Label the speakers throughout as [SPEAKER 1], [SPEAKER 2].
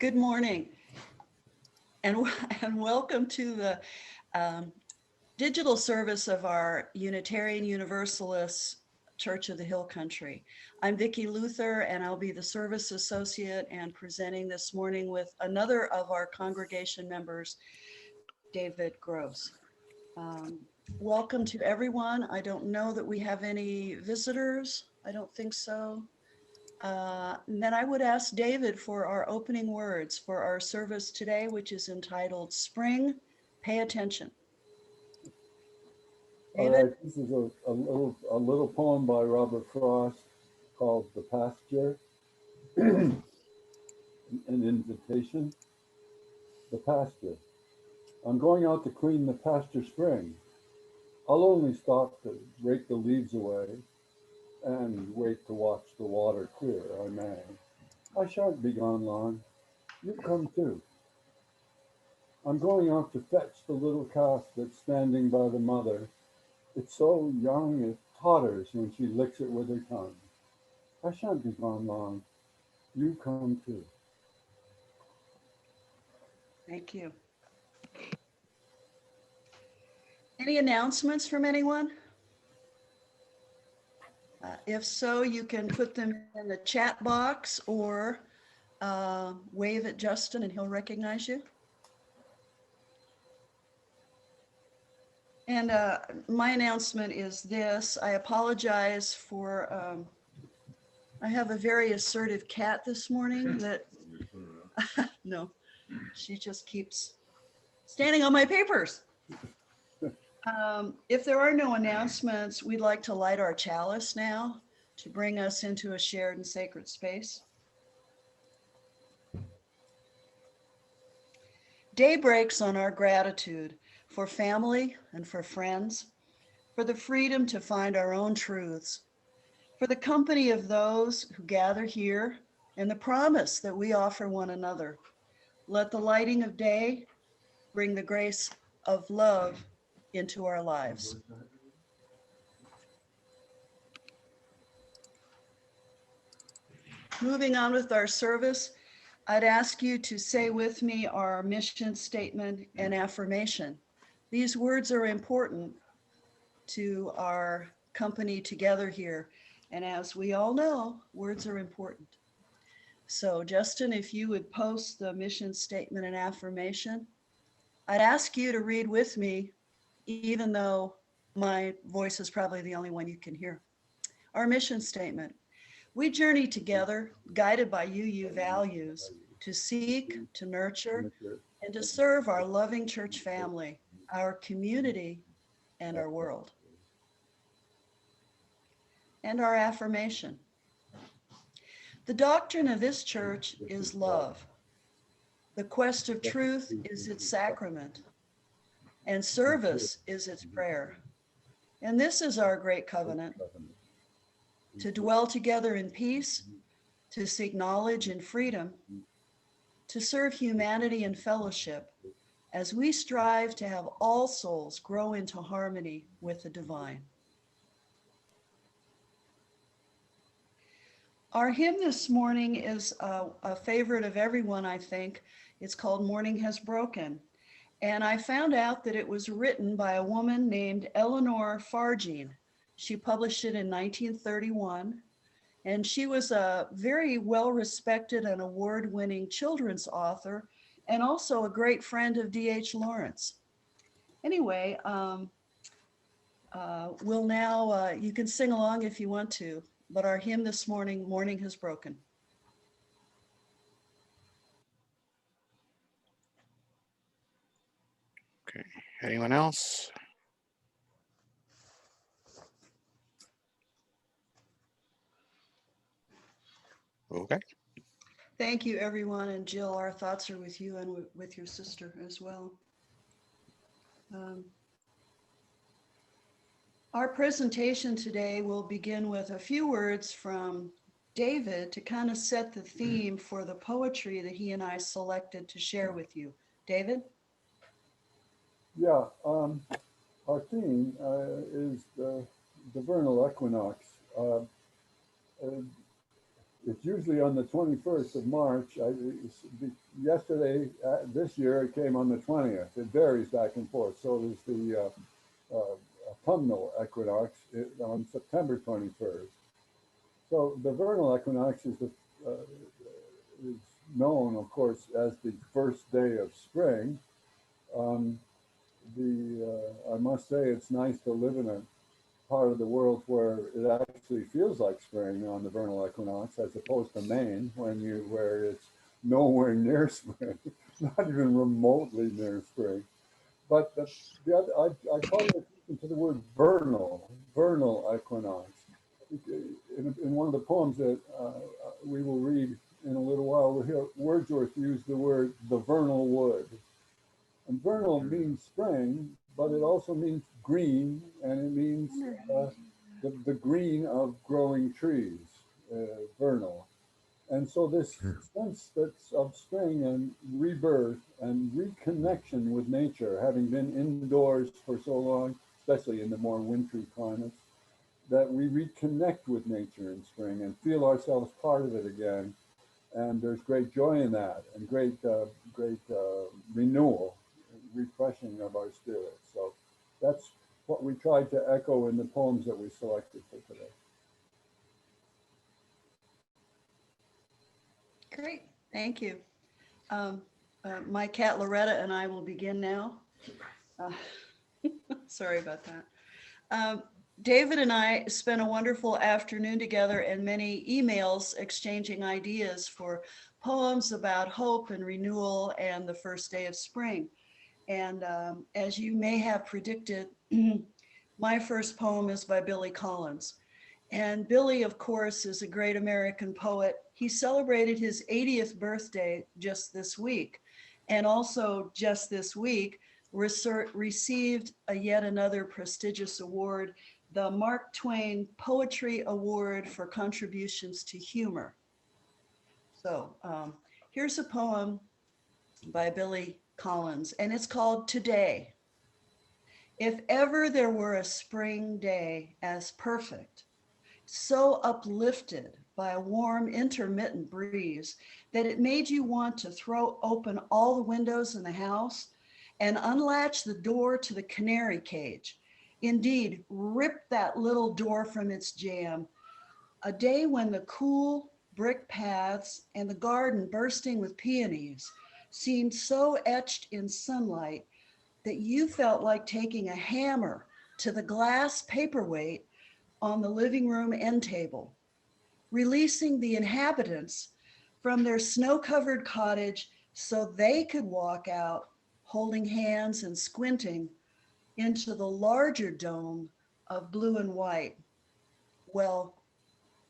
[SPEAKER 1] Good morning, and, and welcome to the digital service of our Unitarian Universalist Church of the Hill Country. I'm Vicki Luther, and I'll be the service associate and presenting this morning with another of our congregation members, David Gross. Welcome to everyone. I don't know that we have any visitors. I don't think so. And then I would ask David for our opening words for our service today, which is entitled Spring, Pay Attention.
[SPEAKER 2] All
[SPEAKER 1] David?
[SPEAKER 2] right, this is a little poem by Robert Frost called The Pasture, an invitation. The pasture. I'm going out to clean the pasture spring. I'll only stop to rake the leaves away and wait to watch the water clear, I may. I shan't be gone long. You come too. I'm going out to fetch the little calf that's standing by the mother. It's so young it totters when she licks it with her tongue. I shan't be gone long. You come too.
[SPEAKER 1] Thank you. Any announcements from anyone? If so, you can put them in the chat box or wave at Justin and he'll recognize you. And my announcement is this. I apologize for, I have a very assertive cat this morning that, no, she just keeps standing on my papers. If there are no announcements, we'd like to light our chalice now to bring us into a shared and sacred space. Day breaks on our gratitude for family and for friends, for the freedom to find our own truths, for the company of those who gather here, and the promise that we offer one another. Let the lighting of day bring the grace of love into our lives. Moving on with our service, I'd ask you to say with me our mission statement and affirmation. These words are important to our company together here. And as we all know, words are important. So Justin, if you would post the mission statement and affirmation, I'd ask you to read with me, even though my voice is probably the only one you can hear. Our mission statement. We journey together, guided by UU values, to seek, to nurture, and to serve our loving church family, our community, and our world. And our affirmation. The doctrine of this church is love. The quest of truth is its sacrament, and service is its prayer. And this is our great covenant, to dwell together in peace, to seek knowledge and freedom, to serve humanity and fellowship, as we strive to have all souls grow into harmony with the divine. Our hymn this morning is a favorite of everyone, I think. It's called Morning Has Broken. And I found out that it was written by a woman named Eleanor Farjean. She published it in 1931. And she was a very well-respected and award-winning children's author, and also a great friend of D.H. Lawrence. Anyway, we'll now, you can sing along if you want to, but our hymn this morning, Morning Has Broken.
[SPEAKER 3] Okay, anyone else? Okay.
[SPEAKER 1] Thank you, everyone. And Jill, our thoughts are with you and with your sister as well. Our presentation today will begin with a few words from David to kind of set the theme for the poetry that he and I selected to share with you. David?
[SPEAKER 2] Yeah, our theme is the vernal equinox. It's usually on the 21st of March. Yesterday, this year, it came on the 20th. It varies back and forth. So there's the autumnal equinox on September 21st. So the vernal equinox is known, of course, as the first day of spring. I must say it's nice to live in a part of the world where it actually feels like spring on the vernal equinox, as opposed to Maine, where it's nowhere near spring, not even remotely near spring. But the other, I call attention to the word vernal equinox. In one of the poems that we will read in a little while, we'll hear Wordsworth use the word the vernal wood. And vernal means spring, but it also means green, and it means the green of growing trees, vernal. And so this sense that's of spring and rebirth and reconnection with nature, having been indoors for so long, especially in the more wintry climates, that we reconnect with nature in spring and feel ourselves part of it again. And there's great joy in that, and great renewal, refreshing of our spirits. So that's what we tried to echo in the poems that we selected for today.
[SPEAKER 1] Great, thank you. My cat Loretta and I will begin now. Sorry about that. David and I spent a wonderful afternoon together and many emails exchanging ideas for poems about hope and renewal and the first day of spring. And as you may have predicted, my first poem is by Billy Collins. And Billy, of course, is a great American poet. He celebrated his 80th birthday just this week. And also just this week, received yet another prestigious award, the Mark Twain Poetry Award for contributions to humor. So here's a poem by Billy Collins, and it's called Today. If ever there were a spring day as perfect, so uplifted by a warm intermittent breeze that it made you want to throw open all the windows in the house and unlatch the door to the canary cage. Indeed, rip that little door from its jamb. A day when the cool brick paths and the garden bursting with peonies seemed so etched in sunlight that you felt like taking a hammer to the glass paperweight on the living room end table, releasing the inhabitants from their snow-covered cottage so they could walk out holding hands and squinting into the larger dome of blue and white. Well,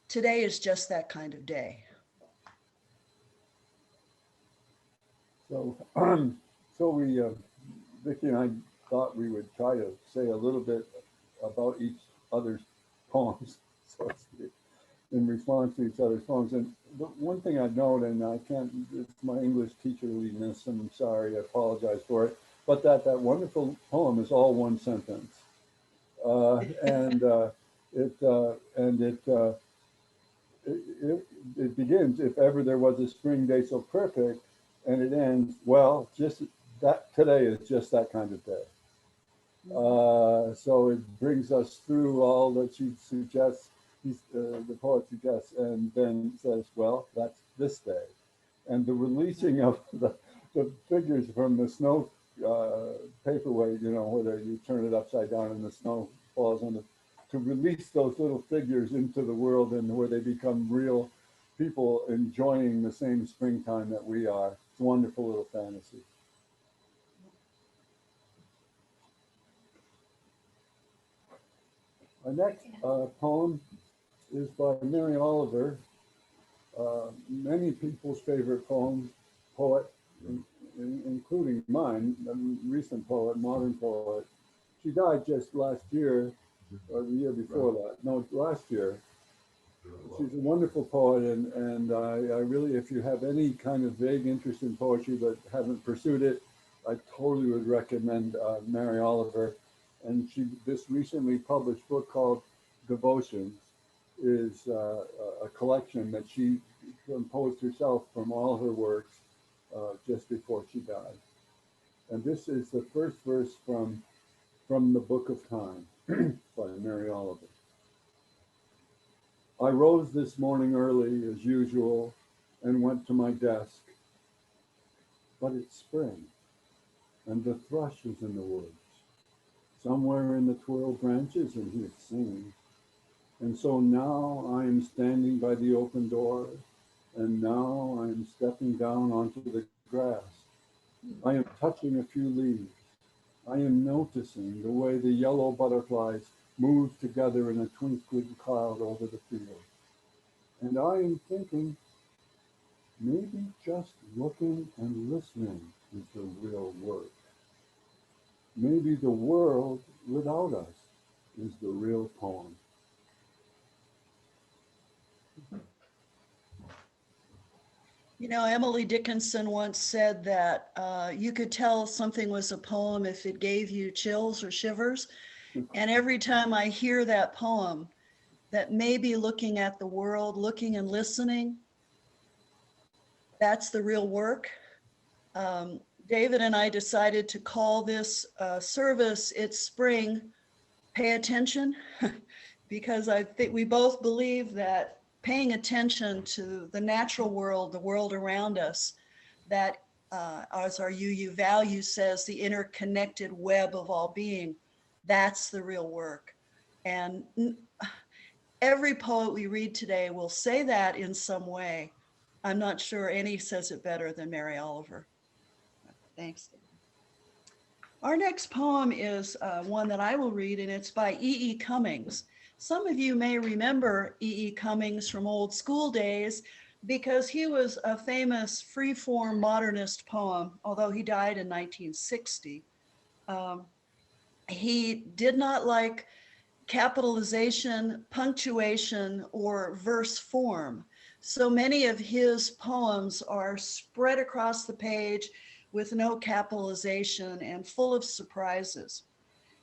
[SPEAKER 1] today is just that kind of day.
[SPEAKER 2] So, we, Vicki and I thought we would try to say a little bit about each other's poems, so to speak, in response to each other's poems. And the one thing I'd note, and I can't, it's my English teacherliness, and I'm sorry, I apologize for it, but that wonderful poem is all one sentence. It begins, if ever there was a spring day so perfect, and it ends, well, just that today is just that kind of day. So it brings us through all that she suggests, the poet suggests, and then says, well, that's this day. And the releasing of the figures from the snow paperweight, whether you turn it upside down and the snow falls on it, to release those little figures into the world and where they become real people enjoying the same springtime that we are. It's a wonderful little fantasy. Our next poem is by Mary Oliver, many people's favorite poet, including mine, a recent poet, modern poet. She died just last year, or the year before that. No, last year. She's a wonderful poet, and I really, if you have any kind of vague interest in poetry but haven't pursued it, I totally would recommend Mary Oliver. And this recently published book called Devotions is a collection that she composed herself from all her works just before she died. And this is the first verse from the Book of Time by Mary Oliver. I rose this morning early as usual and went to my desk, but it's spring and the thrush is in the woods. Somewhere in the twirl branches and he is singing. And so now I am standing by the open door, and now I am stepping down onto the grass. I am touching a few leaves. I am noticing the way the yellow butterflies move together in a twinkling cloud over the field. And I am thinking, maybe just looking and listening is the real work. Maybe the world without us is the real poem.
[SPEAKER 1] You know, Emily Dickinson once said that you could tell something was a poem if it gave you chills or shivers. And every time I hear that poem, that maybe looking at the world, looking and listening, that's the real work. David and I decided to call this service, It's Spring, Pay Attention, because I think we both believe that paying attention to the natural world, the world around us, that as our UU value says, the interconnected web of all being, that's the real work. And every poet we read today will say that in some way. I'm not sure any says it better than Mary Oliver. Thanks. Our next poem is one that I will read, and it's by E.E. Cummings. Some of you may remember E.E. Cummings from old school days because he was a famous freeform modernist poem, although he died in 1960. He did not like capitalization, punctuation, or verse form. So many of his poems are spread across the page with no capitalization and full of surprises.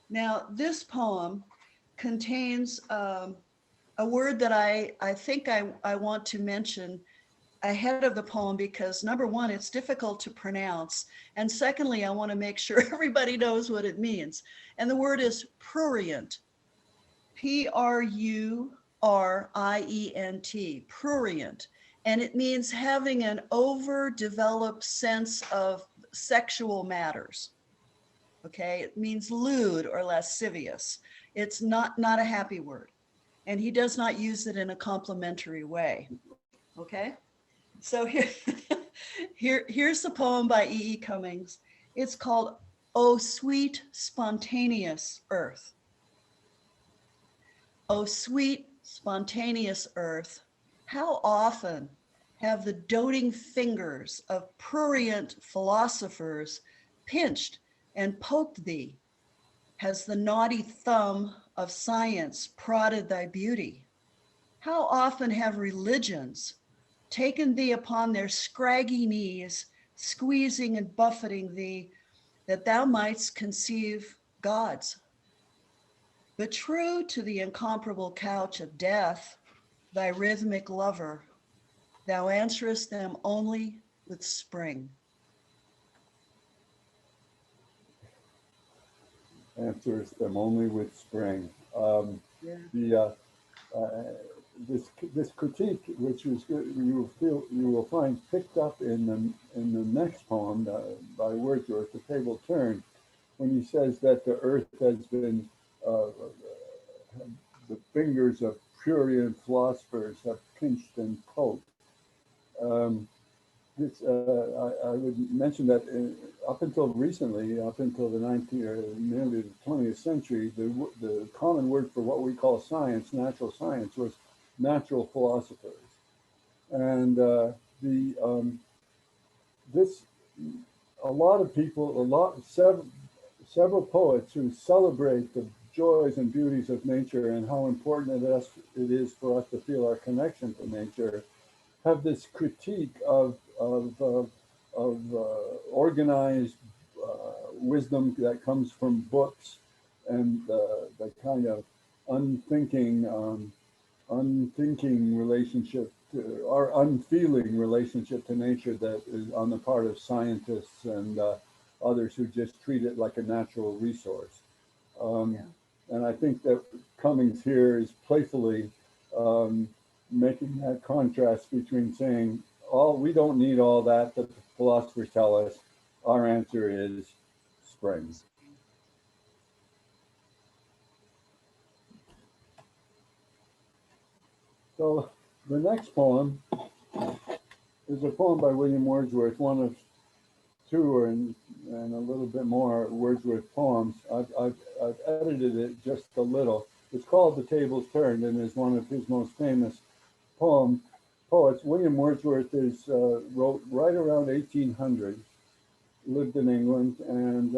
[SPEAKER 1] Now, this poem contains a word that I think I want to mention ahead of the poem because number one, it's difficult to pronounce. And secondly, I want to make sure everybody knows what it means. And the word is prurient, P-R-U-R-I-E-N-T, prurient. And it means having an overdeveloped sense of sexual matters. Okay, it means lewd or lascivious. It's not a happy word. And he does not use it in a complimentary way. Okay, so here's the poem by E.E. Cummings. It's called "O Sweet Spontaneous Earth." O sweet spontaneous earth, how often have the doting fingers of prurient philosophers pinched and poked thee? Has the naughty thumb of science prodded thy beauty? How often have religions taken thee upon their scraggy knees, squeezing and buffeting thee, that thou mightst conceive gods? But true to the incomparable couch of death, thy rhythmic lover, thou answerest them only with spring.
[SPEAKER 2] Answers them only with spring. This critique, which is good, you will find picked up in the next poem by Wordsworth, "The Table Turned," when he says that the earth has been the fingers of prurient philosophers have pinched and poked. I would mention that up until recently, up until the 19th or nearly the 20th century, the common word for what we call science, natural science, was natural philosophers, and several poets who celebrate the joys and beauties of nature and how important it is for us to feel our connection to nature, have this critique of organized wisdom that comes from books and the kind of unthinking unthinking relationship to, or unfeeling relationship to nature that is on the part of scientists and others who just treat it like a natural resource. Um, and I think that Cummings here is playfully um, making that contrast between saying, "Oh, we don't need all that the philosophers tell us. Our answer is spring." So the next poem is a poem by William Wordsworth, one of two and a little bit more Wordsworth poems. I've edited it just a little. It's called The Tables Turned and is one of his most famous poets. William Wordsworth is wrote right around 1800, lived in England and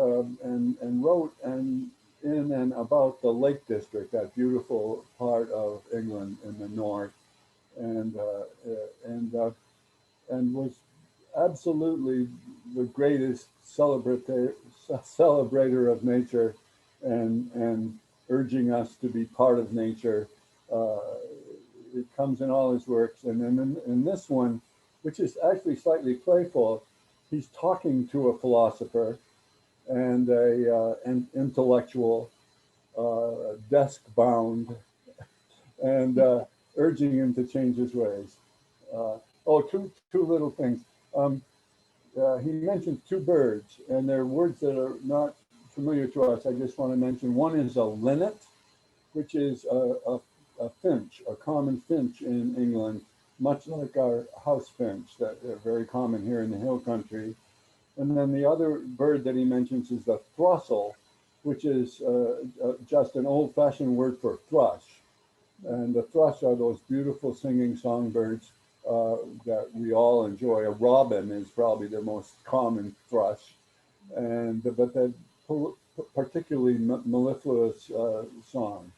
[SPEAKER 2] wrote in and about the Lake District, that beautiful part of England in the north, and and and was absolutely the greatest celebrator of nature and urging us to be part of nature. Uh, it comes in all his works. And then in this one, which is actually slightly playful, he's talking to a philosopher and an intellectual, desk bound, and urging him to change his ways. Two little things. Um, he mentions two birds, and they're words that are not familiar to us. I just want to mention one is a linnet, which is a finch, a common finch in England, much like our house finch that are very common here in the hill country. And then the other bird that he mentions is the throstle, which is just an old-fashioned word for thrush. And the thrush are those beautiful singing songbirds that we all enjoy. A robin is probably the most common thrush, and but the particularly mellifluous songs.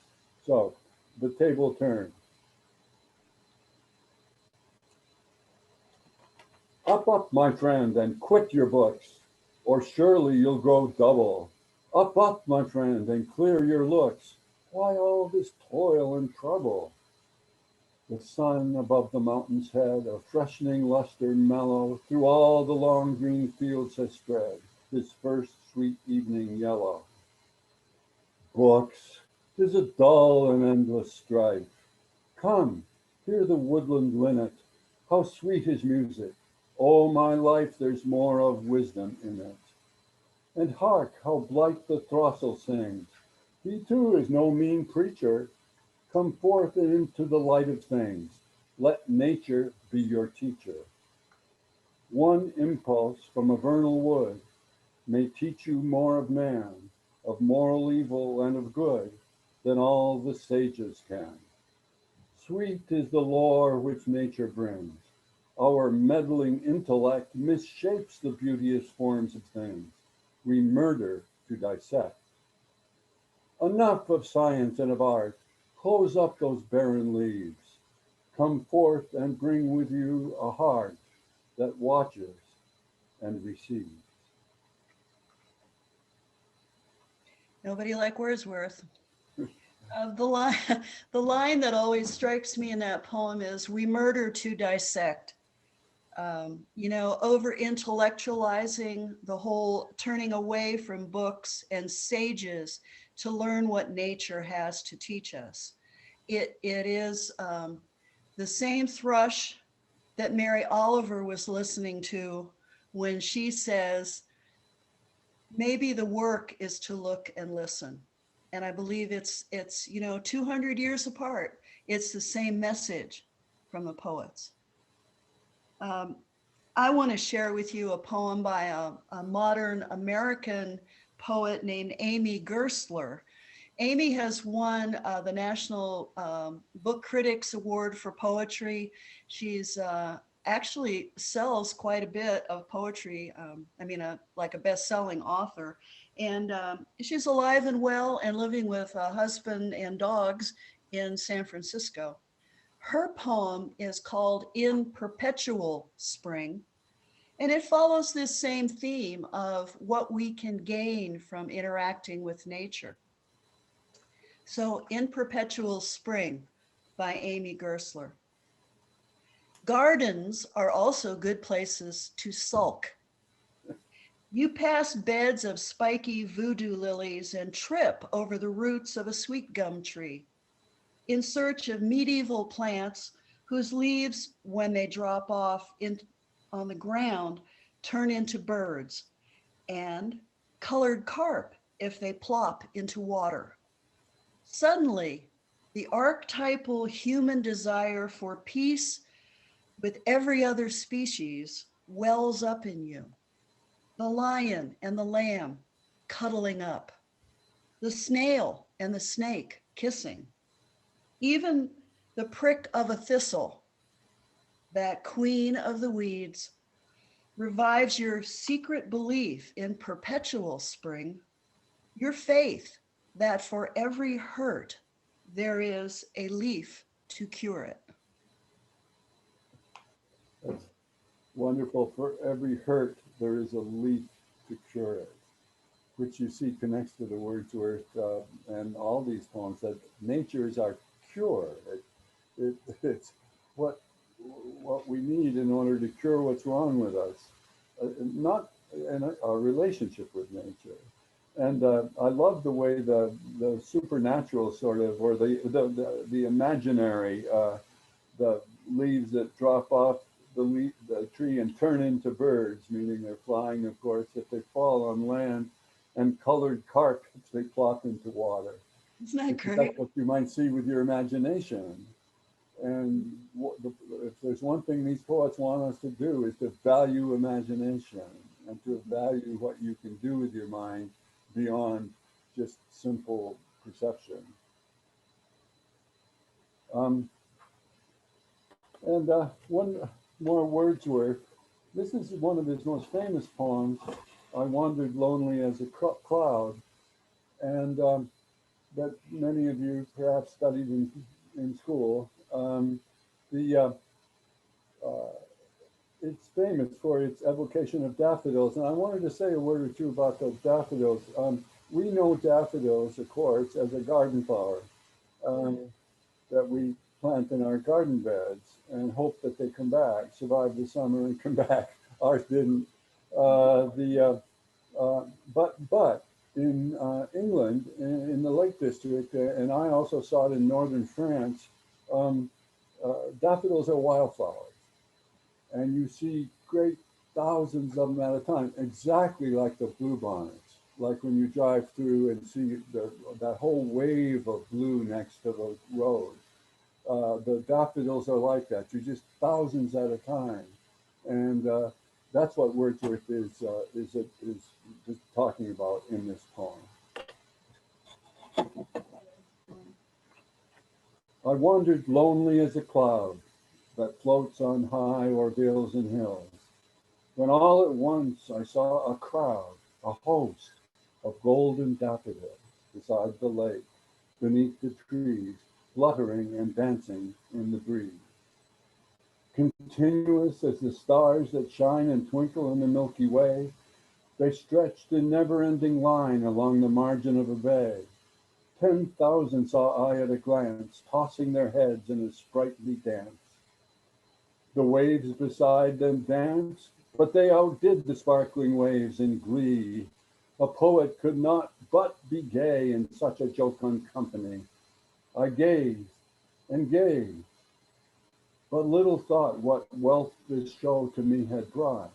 [SPEAKER 2] So the table turned. Up, my friend, and quit your books, or surely you'll grow double. Up, my friend, and clear your looks. Why all this toil and trouble? The sun above the mountain's head, a freshening luster mellow, through all the long green fields has spread, his first sweet evening yellow. Books, 'tis a dull and endless strife. Come, hear the woodland linnet, how sweet his music. O my life, there's more of wisdom in it. And hark, how blithe the throstle sings. He too is no mean preacher. Come forth into the light of things. Let nature be your teacher. One impulse from a vernal wood may teach you more of man, of moral evil and of good, than all the sages can. Sweet is the lore which nature brings. Our meddling intellect misshapes the beauteous forms of things. We murder to dissect. Enough of science and of art. Close up those barren leaves. Come forth and bring with you a heart that watches and receives.
[SPEAKER 1] Nobody like Wordsworth. The line, the line that always strikes me in that poem is, "We murder to dissect." Over intellectualizing the whole, turning away from books and sages to learn what nature has to teach us. It is the same thrush that Mary Oliver was listening to when she says, maybe the work is to look and listen. And I believe it's 200 years apart. It's the same message from the poets. I want to share with you a poem by a modern American poet named Amy Gersler. Amy has won the National Book Critics Award for Poetry. She's actually sells quite a bit of poetry. Like a best-selling author. And she's alive and well and living with a husband and dogs in San Francisco. Her poem is called In Perpetual Spring, and it follows this same theme of what we can gain from interacting with nature. So, In Perpetual Spring by Amy Gersler. Gardens are also good places to sulk. You pass beds of spiky voodoo lilies and trip over the roots of a sweet gum tree in search of medieval plants whose leaves, when they drop off on the ground, turn into birds, and colored carp if they plop into water. Suddenly, the archetypal human desire for peace with every other species wells up in you. The lion and the lamb cuddling up, the snail and the snake kissing, even the prick of a thistle, that queen of the weeds, revives your secret belief in perpetual spring, your faith that for every hurt there is a leaf to cure it.
[SPEAKER 2] That's wonderful. For every hurt, there is a leaf to cure it, which you see connects to the Wordsworth and all these poems, that nature is our cure. It's what we need in order to cure what's wrong with us, not in our relationship with nature. And I love the way the supernatural sort of, or the imaginary, the leaves that drop off the tree and turn into birds, meaning they're flying, of course, if they fall on land, and colored carp if they plop into water.
[SPEAKER 1] Isn't that great?
[SPEAKER 2] That's what you might see with your imagination. And if there's one thing these poets want us to do, is to value imagination and to value what you can do with your mind beyond just simple perception. And one more Wordsworth. This is one of his most famous poems, I Wandered Lonely as a Cloud, and that many of you perhaps studied in school. It's famous for its evocation of daffodils, and I wanted to say a word or two about those daffodils. We know daffodils, of course, as a garden flower that we plant in our garden beds and hope that they come back, survive the summer and come back. Ours didn't. But in England, in the Lake District, and I also saw it in northern France, daffodils are wildflowers. And you see great thousands of them at a time, exactly like the bluebonnets. Like when you drive through and see that whole wave of blue next to the road. The daffodils are like that. You're just thousands at a time. And that's what Wordsworth is just talking about in this poem. I wandered lonely as a cloud that floats on high o'er vales and hills, when all at once I saw a crowd, a host of golden daffodils beside the lake, beneath the trees, fluttering and dancing in the breeze. Continuous as the stars that shine and twinkle in the Milky Way, they stretched in never-ending line along the margin of a bay. 10,000 saw I at a glance, tossing their heads in a sprightly dance. The waves beside them danced, but they outdid the sparkling waves in glee. A poet could not but be gay in such a jocund company. I gazed and gazed, but little thought what wealth this show to me had brought.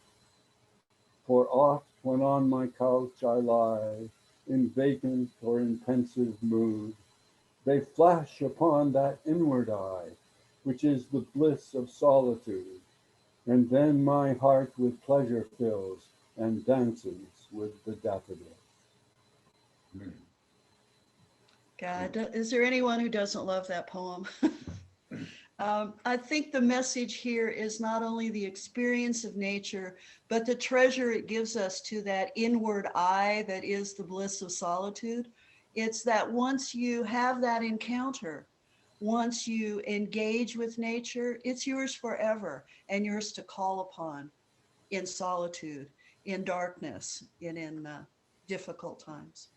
[SPEAKER 2] For oft when on my couch I lie, in vacant or in pensive mood, they flash upon that inward eye, which is the bliss of solitude, and then my heart with pleasure fills and dances with the daffodils.
[SPEAKER 1] God, is there anyone who doesn't love that poem? I think the message here is not only the experience of nature, but the treasure it gives us to that inward eye that is the bliss of solitude. It's that once you have that encounter, once you engage with nature, it's yours forever and yours to call upon in solitude, in darkness, and in difficult times.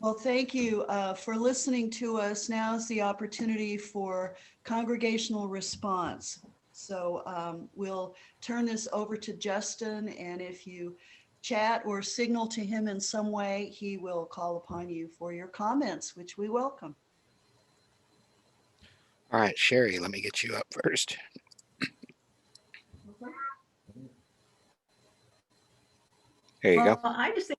[SPEAKER 1] Well, thank you for listening to us. Now is the opportunity for congregational response. So we'll turn this over to Justin, and if you chat or signal to him in some way, he will call upon you for your comments, which we welcome.
[SPEAKER 3] All right, Sherry, let me get you up first. There you go.
[SPEAKER 4] Well, I just think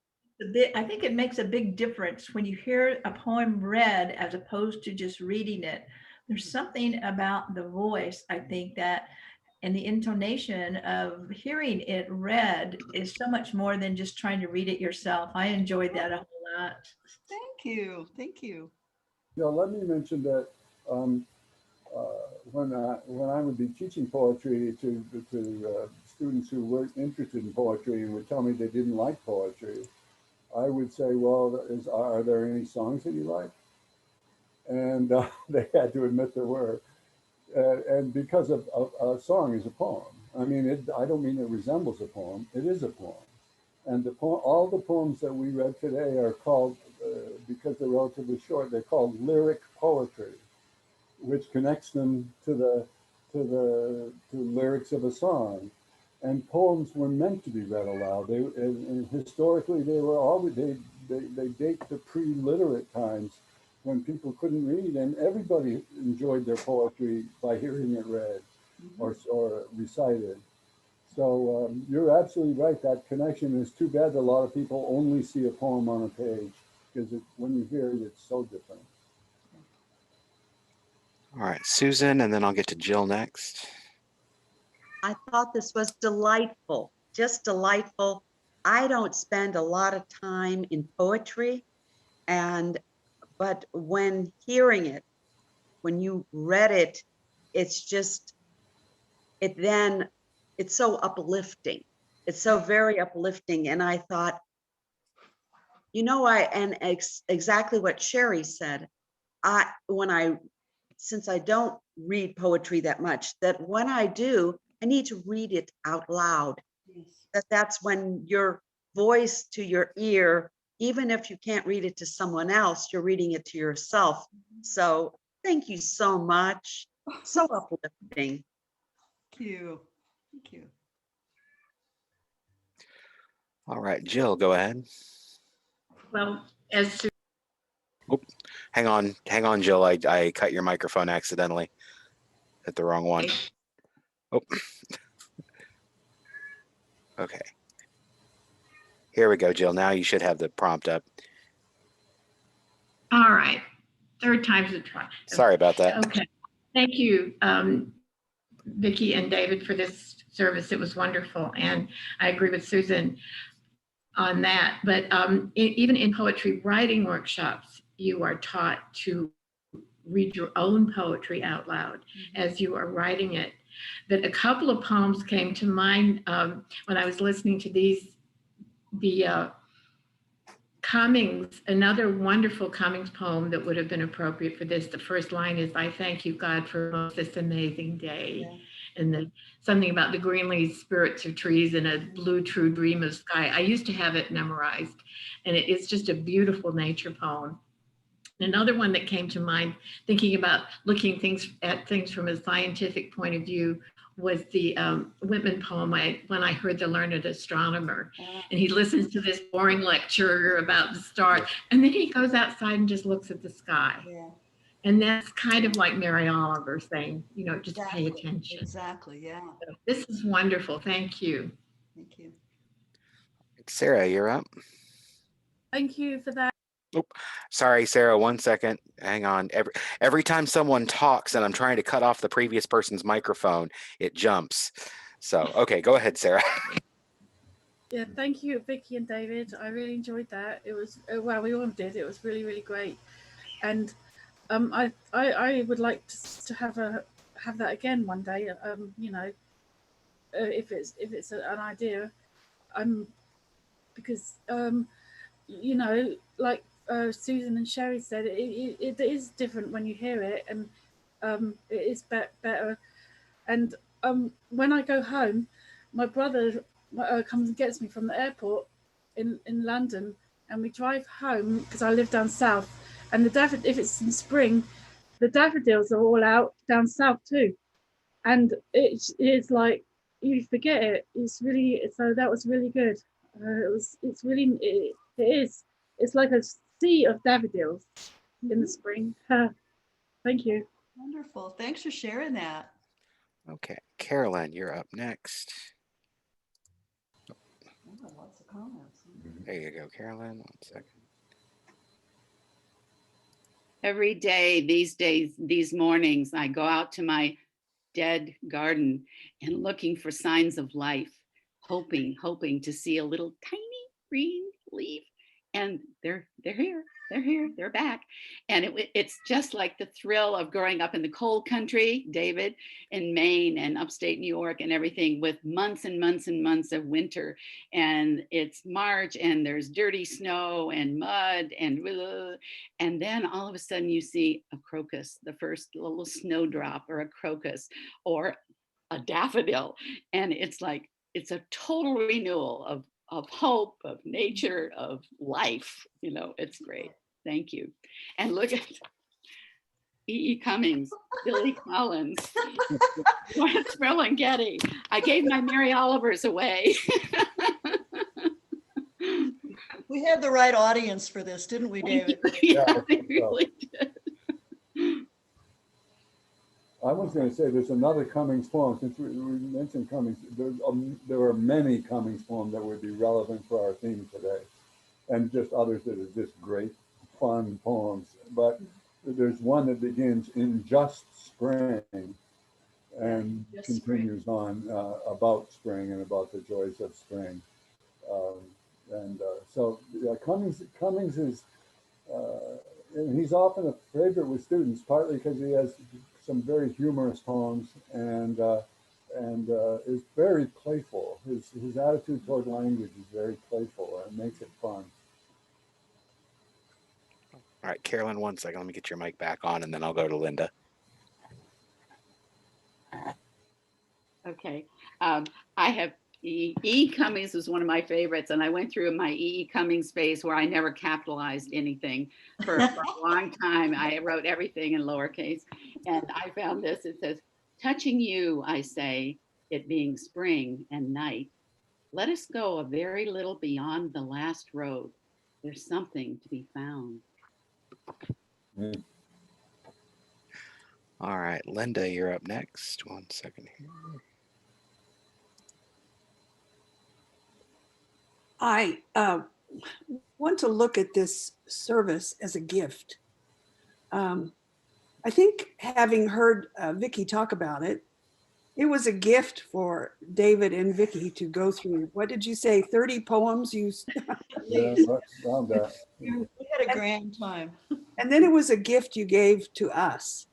[SPEAKER 4] I think it makes a big difference when you hear a poem read as opposed to just reading it. There's something about the voice, I think, that and the intonation of hearing it read is so much more than just trying to read it yourself. I enjoyed that a whole lot.
[SPEAKER 1] Thank you. Thank you.
[SPEAKER 2] Yeah, let me mention that when I would be teaching poetry to students who weren't interested in poetry and would tell me they didn't like poetry, I would say, well, are there any songs that you like? And they had to admit there were. And because a song is a poem. I mean, I don't mean it resembles a poem. It is a poem. And all the poems that we read today are called, because they're relatively short, they're called lyric poetry, which connects them to the lyrics of a song. And poems were meant to be read aloud. And historically, they were always they date to pre-literate times when people couldn't read, and everybody enjoyed their poetry by hearing it read or recited. So you're absolutely right. That connection is too bad that a lot of people only see a poem on a page, because when you hear it, it's so different.
[SPEAKER 3] All right, Susan, and then I'll get to Jill next.
[SPEAKER 5] I thought this was delightful, just delightful. I don't spend a lot of time in poetry, but when hearing it, when you read it, it's so uplifting. It's so very uplifting. And I thought, exactly what Sherry said, since I don't read poetry that much, that when I do, I need to read it out loud.
[SPEAKER 1] Yes.
[SPEAKER 5] That's when your voice to your ear, even if you can't read it to someone else, you're reading it to yourself. So thank you so much. So uplifting.
[SPEAKER 1] Thank you. Thank you.
[SPEAKER 3] All right, Jill, go ahead.
[SPEAKER 4] Well, as
[SPEAKER 3] Oh, hang on, Jill. I cut your microphone accidentally. Hit the wrong one. Oh. Okay. Here we go, Jill. Now you should have the prompt up.
[SPEAKER 4] all right, third time's a charm.
[SPEAKER 3] Sorry about that.
[SPEAKER 4] Okay, thank you, Vicki and David, for this service. It was wonderful, and I agree with Susan on that. But even in poetry writing workshops, you are taught to read your own poetry out loud as you are writing it. But a couple of poems came to mind when I was listening to these. The Cummings, another wonderful Cummings poem that would have been appropriate for this. The first line is, "I thank you, God, for this amazing day." Yeah. And something about the green leaves, spirits of trees, and a blue true dream of sky. I used to have it memorized, and it's just a beautiful nature poem. Another one that came to mind, thinking about looking at things from a scientific point of view, was the Whitman poem, When I Heard the Learned Astronomer. And he listens to this boring lecture about the stars, and then he goes outside and just looks at the sky. Yeah. And that's kind of like Mary Oliver saying, just pay attention.
[SPEAKER 1] Exactly, yeah.
[SPEAKER 4] So this is wonderful. Thank you.
[SPEAKER 1] Thank you.
[SPEAKER 3] Sarah, you're up.
[SPEAKER 6] Thank you for that.
[SPEAKER 3] Oh, sorry, Sarah, 1 second. Hang on. Every time someone talks and I'm trying to cut off the previous person's microphone, it jumps. So, okay, go ahead, Sarah.
[SPEAKER 6] Yeah, thank you, Vicki and David. I really enjoyed that. It was, well, we all did. It was really, really great. And I would like to have that again one day. If it's an idea, because like Susan and Sherry said, it is different when you hear it, and it is better. And when I go home, my brother comes and gets me from the airport in London, and we drive home because I live down south, and if it's in spring, the daffodils are all out down south too, and it's like you forget it. It's really, so that was really good. It's like a sea of daffodils in the spring. Thank you.
[SPEAKER 1] Wonderful. Thanks for sharing that.
[SPEAKER 3] Okay, Carolyn, you're up next.
[SPEAKER 1] Oh, lots of comments.
[SPEAKER 3] There you go, Carolyn. 1 second.
[SPEAKER 7] Every day, these mornings, I go out to my dead garden and looking for signs of life, hoping to see a little tiny green leaf. And they're here, they're back. And it's just like the thrill of growing up in the cold country, David, in Maine and upstate New York and everything, with months and months and months of winter. And it's March and there's dirty snow and mud and then all of a sudden you see a crocus, the first little snowdrop, or a crocus, or a daffodil. And it's like, it's a total renewal of hope, of nature, of life. You know, it's great. Thank you. And look at E.E. Cummings, Billy Collins, Lawrence Getty. I gave my Mary Olivers away.
[SPEAKER 1] We had the right audience for this, didn't we, David?
[SPEAKER 7] Yeah, we really did.
[SPEAKER 2] I was going to say there's another Cummings poem. Since we mentioned Cummings, there are many Cummings poems that would be relevant for our theme today, and just others that are just great, fun poems. But there's one that begins in just spring and
[SPEAKER 1] Just
[SPEAKER 2] continues on about spring and about the joys of spring. So Cummings is, and he's often a favorite with students, partly because he has some very humorous poems and is very playful. His attitude toward language is very playful and makes it fun.
[SPEAKER 3] All right, Carolyn, 1 second. Let me get your mic back on, and then I'll go to Linda.
[SPEAKER 7] Okay. I have E.E. Cummings was one of my favorites, and I went through my E.E. Cummings phase where I never capitalized anything for a long time. I wrote everything in lowercase, and I found this. It says, "Touching you, I say, it being spring and night, let us go a very little beyond the last road. There's something to be found."
[SPEAKER 2] Mm.
[SPEAKER 3] All right, Linda, you're up next. 1 second here.
[SPEAKER 8] I want to look at this service as a gift. I think, having heard Vicki talk about it, it was a gift for David and Vicki to go through. What did you say? 30 poems?
[SPEAKER 2] Yeah, around that.
[SPEAKER 1] We had a grand time.
[SPEAKER 8] And then it was a gift you gave to us.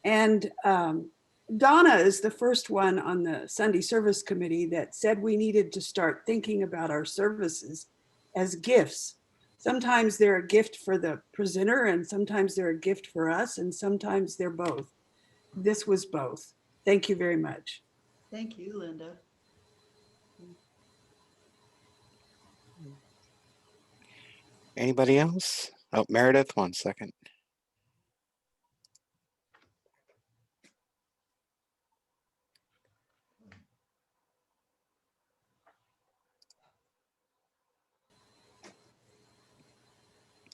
[SPEAKER 8] And Donna is the first one on the Sunday Service Committee that said we needed to start thinking about our services as gifts. Sometimes they're a gift for the presenter, and sometimes they're a gift for us, and sometimes they're both. This was both. Thank you very much.
[SPEAKER 1] Thank you, Linda.
[SPEAKER 3] Anybody else? Oh, Meredith, 1 second.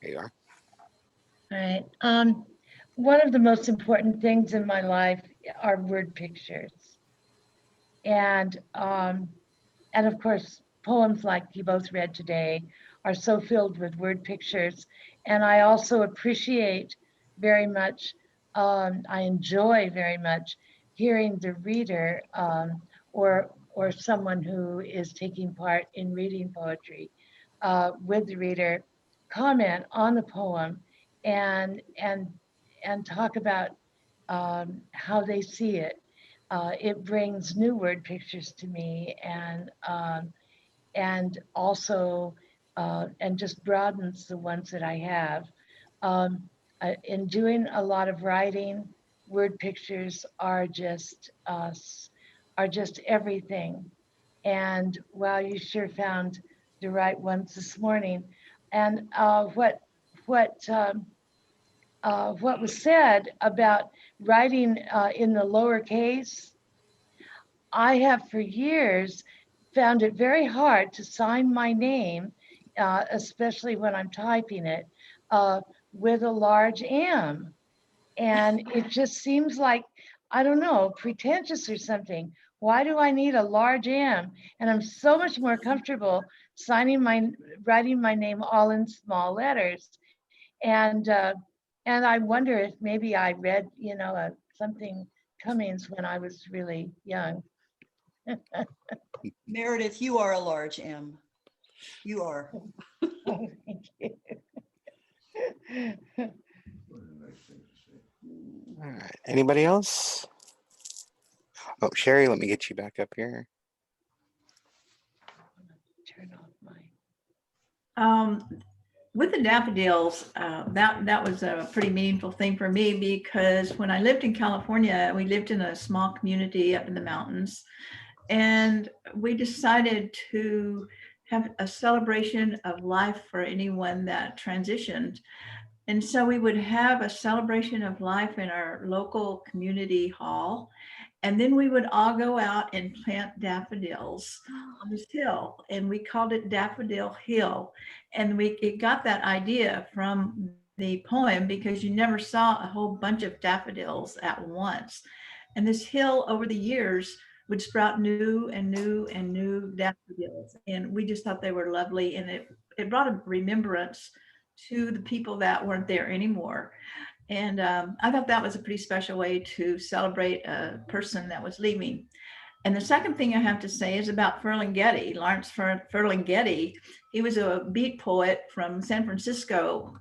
[SPEAKER 3] There you are.
[SPEAKER 9] All right. One of the most important things in my life are word pictures. And of course, poems like you both read today are so filled with word pictures. And I also appreciate very much, I enjoy very much hearing the reader or someone who is taking part in reading poetry with the reader comment on the poem and talk about how they see it. It brings new word pictures to me, and also and just broadens the ones that I have. In doing a lot of writing, word pictures are just everything. And while you sure found the right ones this morning, And what was said about writing in the lowercase, I have for years found it very hard to sign my name, especially when I'm typing it, with a large M. And it just seems like, I don't know, pretentious or something. Why do I need a large M? And I'm so much more comfortable writing my name all in small letters. And I wonder if maybe I read, something Cummings when I was really young.
[SPEAKER 1] Meredith, you are a large M. You are.
[SPEAKER 9] Thank you.
[SPEAKER 3] All right. Anybody else? Oh, Sherry, let me get you back up here.
[SPEAKER 9] Turn off my.
[SPEAKER 10] With the daffodils, that was a pretty meaningful thing for me, because when I lived in California, we lived in a small community up in the mountains, and we decided to have a celebration of life for anyone that transitioned. And so we would have a celebration of life in our local community hall. And then we would all go out and plant daffodils on this hill, and we called it Daffodil Hill. And it got that idea from the poem, because you never saw a whole bunch of daffodils at once. And this hill over the years would sprout new and new and new daffodils. And we just thought they were lovely. And it brought a remembrance to the people that weren't there anymore. And I thought that was a pretty special way to celebrate a person that was leaving. And the second thing I have to say is about Ferlinghetti, Lawrence Ferlinghetti. He was a beat poet from San Francisco.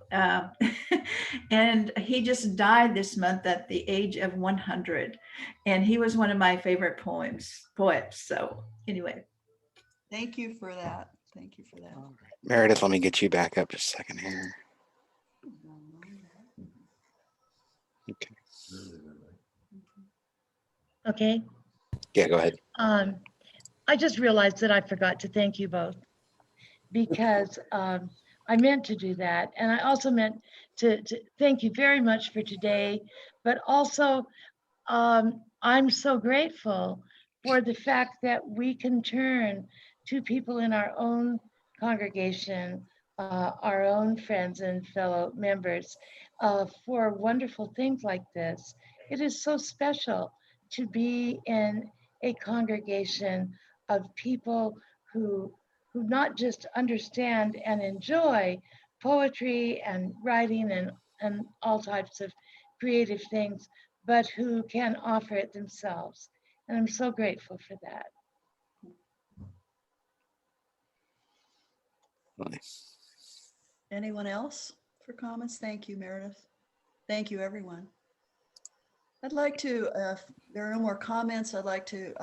[SPEAKER 10] And he just died this month at the age of 100. And he was one of my favorite poets. So anyway.
[SPEAKER 1] Thank you for that. Thank you for that.
[SPEAKER 3] All right. Meredith, let me get you back up just a second here. Okay.
[SPEAKER 9] Okay.
[SPEAKER 3] Yeah, go ahead.
[SPEAKER 9] I just realized that I forgot to thank you both, because I meant to do that. And I also meant to thank you very much for today, but also I'm so grateful for the fact that we can turn to people in our own congregation, our own friends and fellow members, for wonderful things like this. It is so special to be in a congregation of people who not just understand and enjoy poetry and writing and all types of creative things, but who can offer it themselves. And I'm so grateful for that.
[SPEAKER 3] Nice.
[SPEAKER 1] Anyone else for comments? Thank you, Meredith. Thank you, everyone. I'd like to, if there are no more comments, I'd like to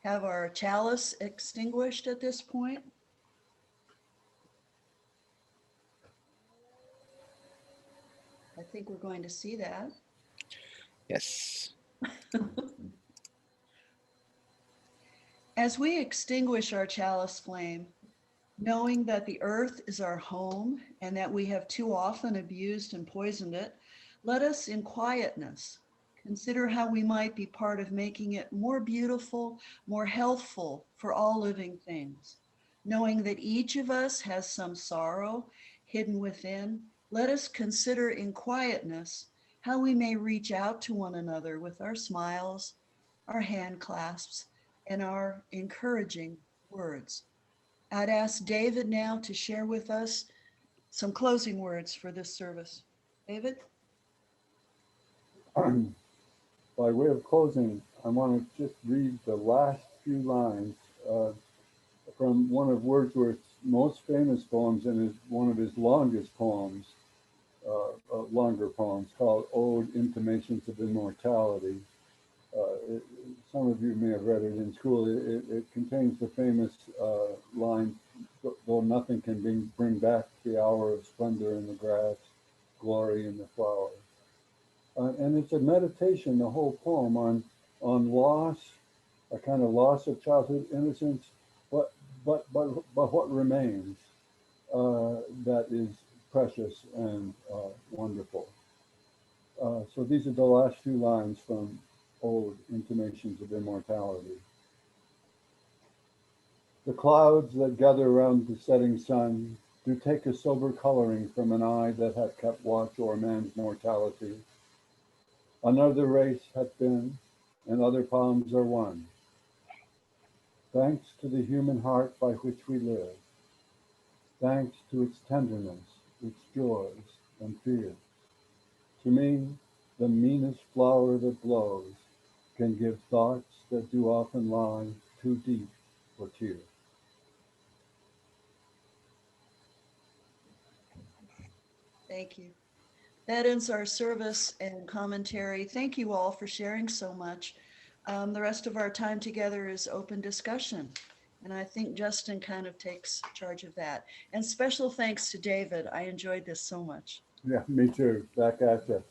[SPEAKER 1] have our chalice extinguished at this point. I think we're going to see that.
[SPEAKER 3] Yes.
[SPEAKER 1] As we extinguish our chalice flame, knowing that the earth is our home and that we have too often abused and poisoned it, let us in quietness consider how we might be part of making it more beautiful, more healthful for all living things. Knowing that each of us has some sorrow hidden within, let us consider in quietness how we may reach out to one another with our smiles, our hand clasps, and our encouraging words. I'd ask David now to share with us some closing words for this service. David?
[SPEAKER 2] By way of closing, I want to just read the last few lines from one of Wordsworth's most famous poems, and is one of his longest poems, longer poems, called Ode Intimations of Immortality. Some of you may have read it in school. It contains the famous line, though nothing can bring back the hour of splendor in the grass, glory in the flower. And it's a meditation, the whole poem, on loss, a kind of loss of childhood innocence, but what remains. that is precious and wonderful. So these are the last few lines from old Intimations of Immortality. The clouds that gather round the setting sun do take a sober coloring from an eye that hath kept watch o'er man's mortality. Another race hath been, and other palms are won. Thanks to the human heart by which we live, thanks to its tenderness, its joys and fears. To me, the meanest flower that blows can give thoughts that do often lie too deep for tears.
[SPEAKER 1] Thank you. That ends our service and commentary. Thank you all for sharing so much. The rest of our time together is open discussion. And I think Justin kind of takes charge of that. And special thanks to David. I enjoyed this so much.
[SPEAKER 2] Yeah, me too. Back at you.